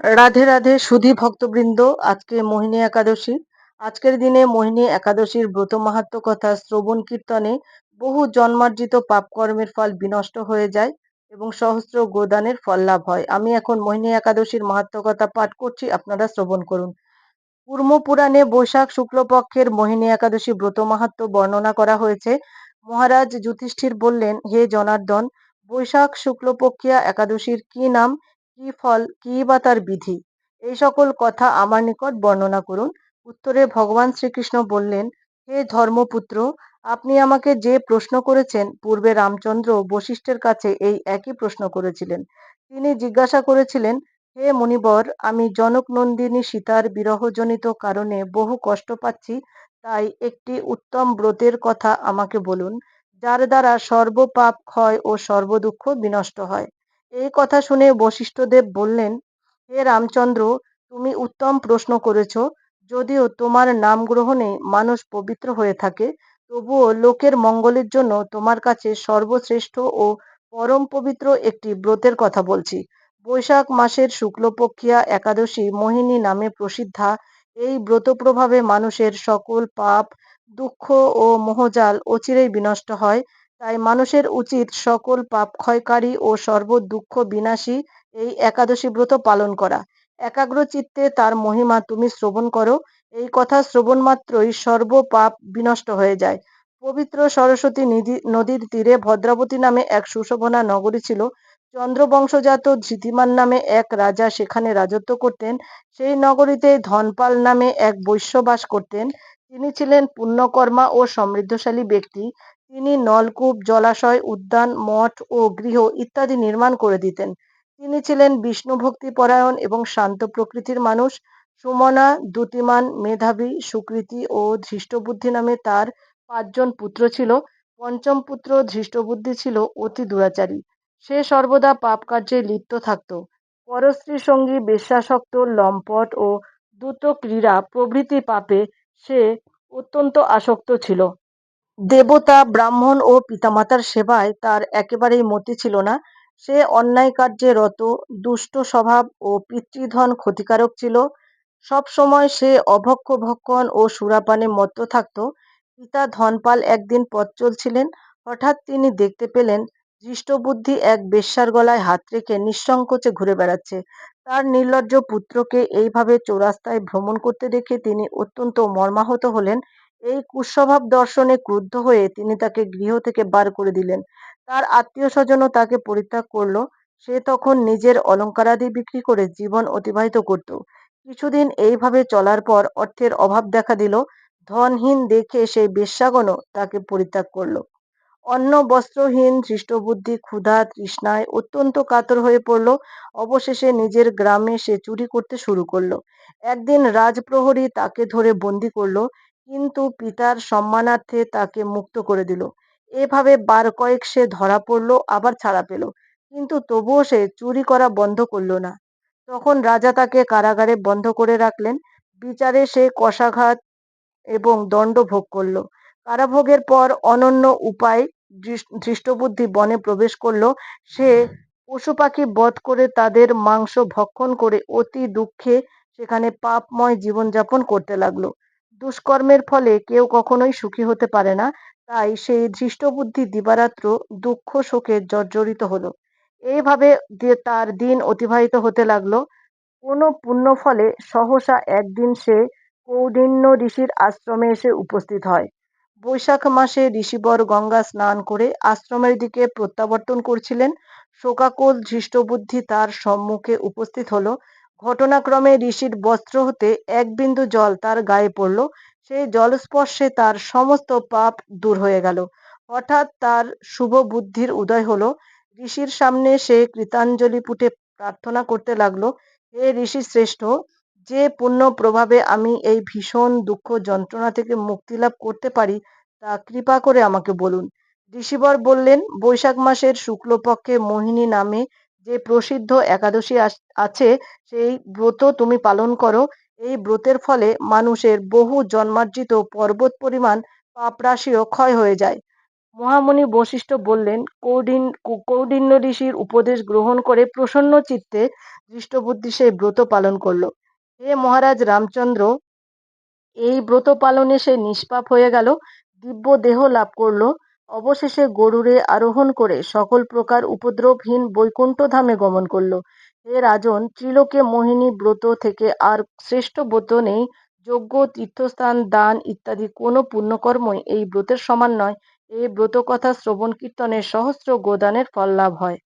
রাধে রাধে সুধী ভক্তবৃন্দ। আজকে মোহিনী একাদশী। আজকের দিনে মোহিনী একাদশীর ব্রত মাহাত্ম্য কথা শ্রবণ কীর্তনে বহু জন্মার্জিত পাপকর্মের ফল বিনষ্ট হয়ে যায় এবং সহস্র গোদানের ফল লাভ হয়। আমি এখন মোহিনী একাদশীর মাহাত্ম্য কথা পাঠ করছি, আপনারা শ্রবণ করুন। কুর্ম পুরাণে বৈশাখ শুক্লপক্ষের মোহিনী একাদশী ব্রত মাহাত্ম্য বর্ণনা করা হয়েছে। মহারাজ যুধিষ্ঠির বললেন, হে জনার্দন, বৈশাখ শুক্লপক্ষিয়া একাদশীর কি নাম, কি ফল, কি বা তার বিধি, এই সকল কথা আমার নিকট বর্ণনা করুন। উত্তরে ভগবান শ্রীকৃষ্ণ বললেন, হে ধর্মপুত্র, আপনি আমাকে যে প্রশ্ন করেছেন, পূর্বে রামচন্দ্র বশিষ্ঠের কাছে এই একই প্রশ্ন করেছিলেন। তিনি জিজ্ঞাসা করেছিলেন, হে মুনিবর, আমি জনক নন্দিনী সীতার বিরহজনিত কারণে বহু কষ্ট পাচ্ছি, তাই একটি উত্তম ব্রতের কথা আমাকে বলুন, যার দ্বারা সর্বপাপ ক্ষয় ও সর্বদুঃখ বিনষ্ট হয়। এই কথা শুনে বশিষ্ঠদেব বললেন, হে রামচন্দ্র, তুমি উত্তম প্রশ্ন করেছ। যদিও তোমার নাম গ্রহণে মানুষ পবিত্র হয়ে থাকে, তবুও লোকের মঙ্গলের জন্য তোমার কাছে সর্বশ্রেষ্ঠ ও পরম পবিত্র একটি ব্রতের কথা বলছি। বৈশাখ মাসের শুক্লপক্ষিয়া একাদশী মোহিনী নামে প্রসিদ্ধা। এই ব্রত প্রভাবে মানুষের সকল পাপ, দুঃখ ও মোহজাল অচিরেই বিনষ্ট হয়। তাই মানুষের উচিত সকল পাপ ক্ষয়কারী ও সর্ব দুঃখ বিনাশী এই একাদশী ব্রত পালন করা। একাগ্র চিত্তে তার মহিমা তুমি শ্রবণ করো। এই কথা শ্রবণ মাত্রই সর্ব পাপ বিনষ্ট হয়ে যায়। পবিত্র সরস্বতী নদীর তীরে ভদ্রাবতী নামে এক সুশোভনা নগরী ছিল। চন্দ্রবংশজাত ধৃতিমান নামে এক রাজা সেখানে রাজত্ব করতেন। সেই নগরীতে ধনপাল নামে এক বৈশ্য বাস করতেন। তিনি ছিলেন পুণ্যকর্মা ও সমৃদ্ধশালী ব্যক্তি। তিনি নলকূপ, জলাশয়, উদ্যান, মঠ ও গৃহ ইত্যাদি নির্মাণ করে দিতেন। তিনি ছিলেন বিষ্ণু ভক্তি পরায়ণ এবং শান্ত প্রকৃতির মানুষ। সুমনা, দ্যুতিমান, মেধাবী, সুকৃতি ও ধৃষ্টবুদ্ধি নামে তার 5 জন পুত্র ছিল। পঞ্চম পুত্র ধৃষ্টবুদ্ধি ছিল অতি দুরাচারী। সে সর্বদা পাপ কার্যে লিপ্ত থাকত। পরস্ত্রী সঙ্গী, বেশ্যাসক্ত, লম্পট ও দ্রুত ক্রীড়া প্রভৃতি পাপে সে অত্যন্ত আসক্ত ছিল। দেবতা, ব্রাহ্মণ ও পিতামাতার সেবায় তার একেবারেই মতি ছিল না। সে অন্যায় কার্যে রত, দুষ্ট স্বভাব ও পিতৃধন ক্ষতিকারক ছিল। সব সময় সে অভক্ষ ভক্ষণ ও সুরাপানে মত্ত থাকত। পিতা ধনপাল একদিন পথ চলছিলেন। হঠাৎ তিনি দেখতে পেলেন ধৃষ্টবুদ্ধি এক বেশ্যার গলায় হাত রেখে নিঃসংকোচে ঘুরে বেড়াচ্ছে। তার নির্লজ্জ পুত্রকে এইভাবে চৌরাস্তায় ভ্রমণ করতে দেখে তিনি অত্যন্ত মর্মাহত হলেন। এই কুস্বভাব দর্শনে ক্রুদ্ধ হয়ে তিনি তাকে গৃহ থেকে বার করে দিলেন। তার আত্মীয়-স্বজনও তাকে পরিত্যাগ করল। সে তখন নিজের অলঙ্কারাদি বিক্রি করে জীবন অতিবাহিত করত। কিছুদিন এইভাবে চলার পর অর্থের অভাব দেখা দিল। ধনহীন দেখে সেই বেশ্যাগণও তাকে পরিত্যাগ করল। অন্ন বস্ত্রহীন ধৃষ্টবুদ্ধি ক্ষুধা তৃষ্ণায় অত্যন্ত কাতর হয়ে পড়ল। অবশেষে নিজের গ্রামে সে চুরি করতে শুরু করল। একদিন রাজপ্রহরী তাকে ধরে বন্দি করল, কিন্তু পিতার সম্মানার্থে তাকে মুক্ত করে দিল। এভাবে বার কয়েক সে ধরা পড়ল, আবার ছাড়া পেল, কিন্তু তবুও সে চুরি করা বন্ধ করল না। তখন রাজা তাকে কারাগারে বন্ধ করে রাখলেন। বিচারে সে কশাঘাত এবং দণ্ড ভোগ করল। কারাভোগের পর অনন্য উপায় ধৃষ্টবুদ্ধি বনে প্রবেশ করল। সে পশু পাখি বধ করে তাদের মাংস ভক্ষণ করে অতি দুঃখে সেখানে পাপময় জীবনযাপন করতে লাগলো। দুষ্কর্মের ফলে কেউ কখনোই সুখী হতে পারে না। তাই সেই ধৃষ্টবুদ্ধি দিবারাত্র দুঃখ শোকে জর্জরিত হলো। এইভাবে তার দিন অতিবাহিত হতে লাগলো। কোনো পুণ্যফলে সহসা একদিন সে কৌণ্ডিন্য ঋষির আশ্রমে এসে উপস্থিত হয়। বৈশাখ মাসে ঋষিবর গঙ্গা স্নান করে আশ্রমের দিকে প্রত্যাবর্তন করছিলেন। শোকাকুল ধৃষ্টবুদ্ধি তার সম্মুখে উপস্থিত হলো। ঘটনাক্রমে ঋষির বস্ত্র হতে এক বিন্দু জল তার গায়ে পড়ল। সেই জলস্পর্শে তার সমস্ত পাপ দূর হয়ে গেল। হঠাৎ তার শুভ বুদ্ধির উদয় হলো। ঋষির সামনে সে কৃতাঞ্জলি পুটে প্রার্থনা করতে লাগলো, হে ঋষি শ্রেষ্ঠ, যে পুণ্য প্রভাবে আমি এই ভীষণ দুঃখ যন্ত্রণা থেকে মুক্তি লাভ করতে পারি, তা কৃপা করে আমাকে বলুন। ঋষিবর বললেন, বৈশাখ মাসের শুক্লপক্ষে মোহিনী নামে যে প্রসিদ্ধ একাদশী আছে, সেই ব্রত তুমি পালন করো। এই ব্রতের ফলে মানুষের বহু জন্মার্জিত পর্বত পরিমাণ পাপরাশিও ক্ষয় হয়ে যায়। মহামুনি বশিষ্ঠ বললেন, কৌডিন্য ঋষির উপদেশ গ্রহণ করে প্রসন্ন চিত্তে দৃষ্টবুদ্ধি সেই ব্রত পালন করল। হে মহারাজ রামচন্দ্র, এই ব্রত পালনে সে নিষ্পাপ হয়ে গেল, দিব্য দেহ লাভ করল, অবশেষে গরুড়ে আরোহণ করে সকল প্রকার উপদ্রবহীন বৈকুণ্ঠ ধামে গমন করল। হে রাজন, ত্রিলোকে মোহিনী ব্রত থেকে আর শ্রেষ্ঠ ব্রত নেই। যজ্ঞ, তীর্থস্থান, দান ইত্যাদি কোনো পুণ্যকর্মই এই ব্রতের সমান নয়। এই ব্রত কথা শ্রবণ কীর্তনে সহস্র গোদানের ফল লাভ হয়।